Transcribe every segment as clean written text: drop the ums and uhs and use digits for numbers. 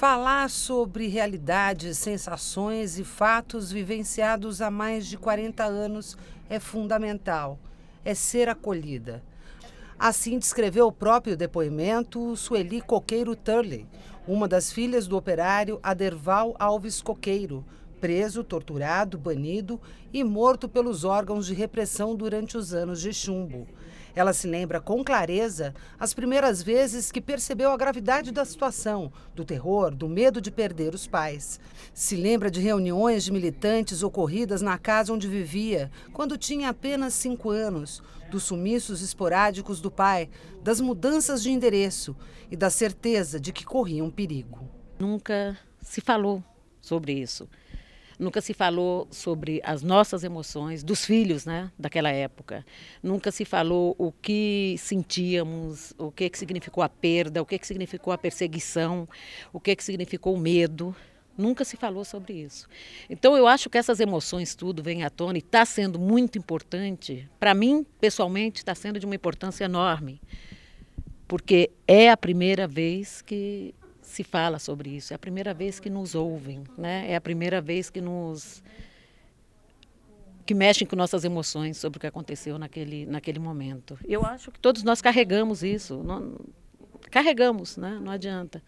Falar sobre realidades, sensações e fatos vivenciados há mais de 40 anos é fundamental. É ser acolhida. Assim descreveu o próprio depoimento Sueli Coqueiro Turley, uma das filhas do operário Aderval Alves Coqueiro, preso, torturado, banido e morto pelos órgãos de repressão durante os anos de chumbo. Ela se lembra com clareza as primeiras vezes que percebeu a gravidade da situação, do terror, do medo de perder os pais. Se lembra de reuniões de militantes ocorridas na casa onde vivia, quando tinha apenas 5 anos, dos sumiços esporádicos do pai, das mudanças de endereço e da certeza de que corriam perigo. Nunca se falou sobre isso. Nunca se falou sobre as nossas emoções, dos filhos, né, daquela época. Nunca se falou o que sentíamos, o que significou a perda, o que significou a perseguição, o que significou o medo. Nunca se falou sobre isso. Então eu acho que essas emoções tudo vem à tona e está sendo muito importante. Para mim, pessoalmente, está sendo de uma importância enorme. Porque é a primeira vez que se fala sobre isso, é a primeira vez que nos ouvem, né? É a primeira vez que mexem com nossas emoções sobre o que aconteceu naquele momento. Eu acho que todos nós carregamos isso, carregamos, né? Não adianta.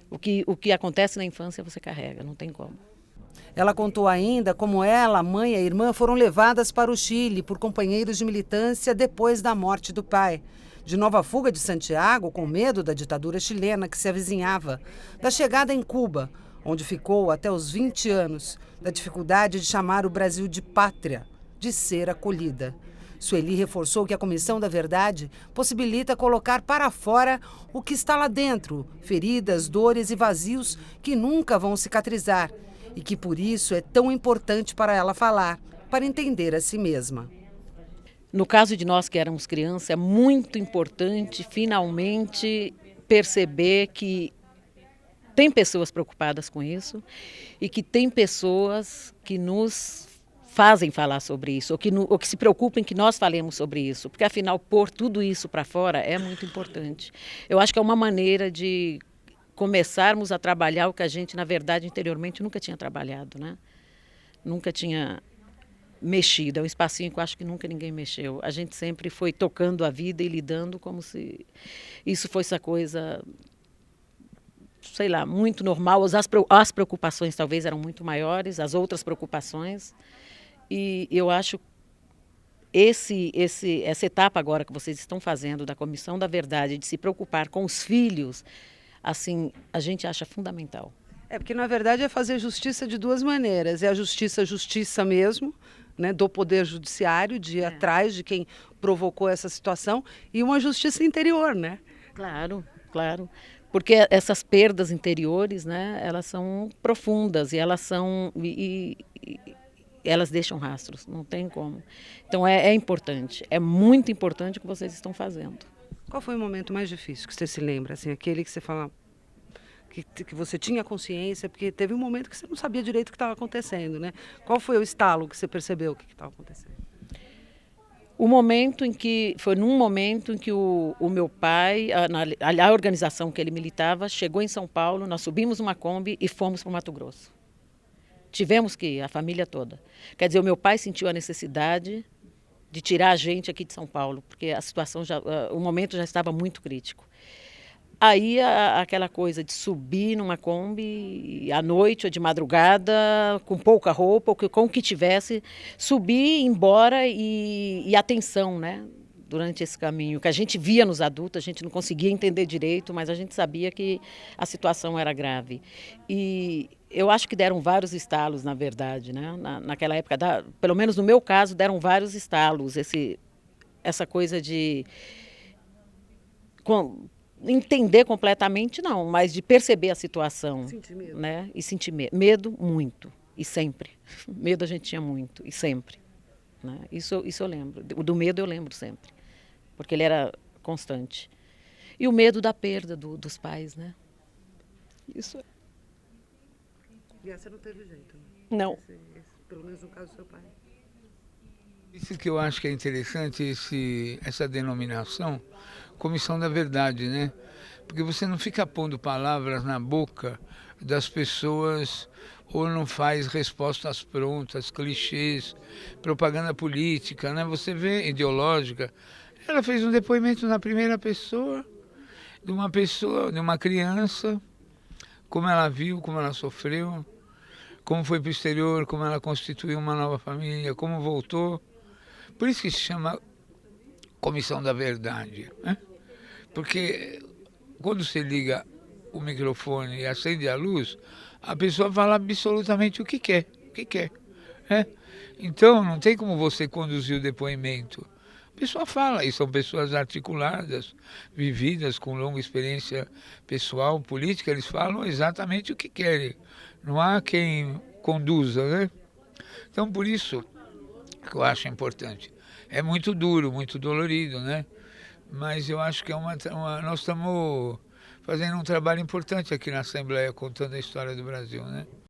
O que acontece na infância você carrega, não tem como. Ela contou ainda como ela, a mãe e a irmã foram levadas para o Chile por companheiros de militância depois da morte do pai. De nova fuga de Santiago, com medo da ditadura chilena que se avizinhava, da chegada em Cuba, onde ficou até os 20 anos, da dificuldade de chamar o Brasil de pátria, de ser acolhida. Sueli reforçou que a Comissão da Verdade possibilita colocar para fora o que está lá dentro, feridas, dores e vazios que nunca vão cicatrizar, e que por isso é tão importante para ela falar, para entender a si mesma. No caso de nós que éramos crianças, é muito importante finalmente perceber que tem pessoas preocupadas com isso e que tem pessoas que nos fazem falar sobre isso, ou que se preocupem que nós falemos sobre isso, porque afinal pôr tudo isso para fora é muito importante. Eu acho que é uma maneira de começarmos a trabalhar o que a gente, na verdade, interiormente nunca tinha trabalhado, né? Nunca tinha mexido, é um espacinho que eu acho que nunca ninguém mexeu. A gente sempre foi tocando a vida e lidando como se isso fosse a coisa, sei lá, muito normal. As preocupações talvez eram muito maiores, as outras preocupações. E eu acho essa etapa agora que vocês estão fazendo da Comissão da Verdade, de se preocupar com os filhos, assim, a gente acha fundamental. É porque, na verdade, é fazer justiça de duas maneiras. É a justiça mesmo, né, do Poder Judiciário, de ir atrás de quem provocou essa situação, e uma justiça interior, né? Claro, claro. Porque essas perdas interiores, né, elas são profundas e elas são... elas deixam rastros, não tem como. Então é importante, é muito importante o que vocês estão fazendo. Qual foi o momento mais difícil que você se lembra? Assim, aquele que você fala... Que você tinha consciência, porque teve um momento que você não sabia direito o que estava acontecendo, né? Qual foi o estalo que você percebeu o que estava acontecendo? Foi num momento em que o meu pai, a organização que ele militava, chegou em São Paulo, nós subimos uma Kombi e fomos para o Mato Grosso. Tivemos que ir, a família toda. Quer dizer, o meu pai sentiu a necessidade de tirar a gente aqui de São Paulo, porque a situação o momento já estava muito crítico. Aí aquela coisa de subir numa Kombi à noite ou de madrugada, com pouca roupa, com o que tivesse, subir, ir embora e atenção, né? Durante esse caminho, que a gente via nos adultos, a gente não conseguia entender direito, mas a gente sabia que a situação era grave. E eu acho que deram vários estalos, na verdade, né? Naquela época, pelo menos no meu caso, deram vários estalos, essa coisa de... entender completamente não, mas de perceber a situação, sentir medo, né? E sentir medo muito, e sempre. Medo a gente tinha muito, e sempre, né? Isso eu lembro. Do medo eu lembro sempre, porque ele era constante. E o medo da perda dos pais, né? Isso. E essa não teve jeito, né? Não. Pelo menos no caso do seu pai. Isso que eu acho que é interessante, essa denominação, Comissão da Verdade, né? Porque você não fica pondo palavras na boca das pessoas ou não faz respostas prontas, clichês, propaganda política, né? Você vê, ideológica. Ela fez um depoimento na primeira pessoa, de uma criança, como ela viu, como ela sofreu, como foi para o exterior, como ela constituiu uma nova família, como voltou. Por isso que se chama Comissão da Verdade, né? Porque quando você liga o microfone e acende a luz, a pessoa fala absolutamente o que quer, né? Então não tem como você conduzir o depoimento. A pessoa fala, e são pessoas articuladas, vividas, com longa experiência pessoal, política, eles falam exatamente o que querem. Não há quem conduza, né? Então por isso que eu acho importante. É muito duro, muito dolorido, né? Mas eu acho que nós estamos fazendo um trabalho importante aqui na Assembleia, contando a história do Brasil, né?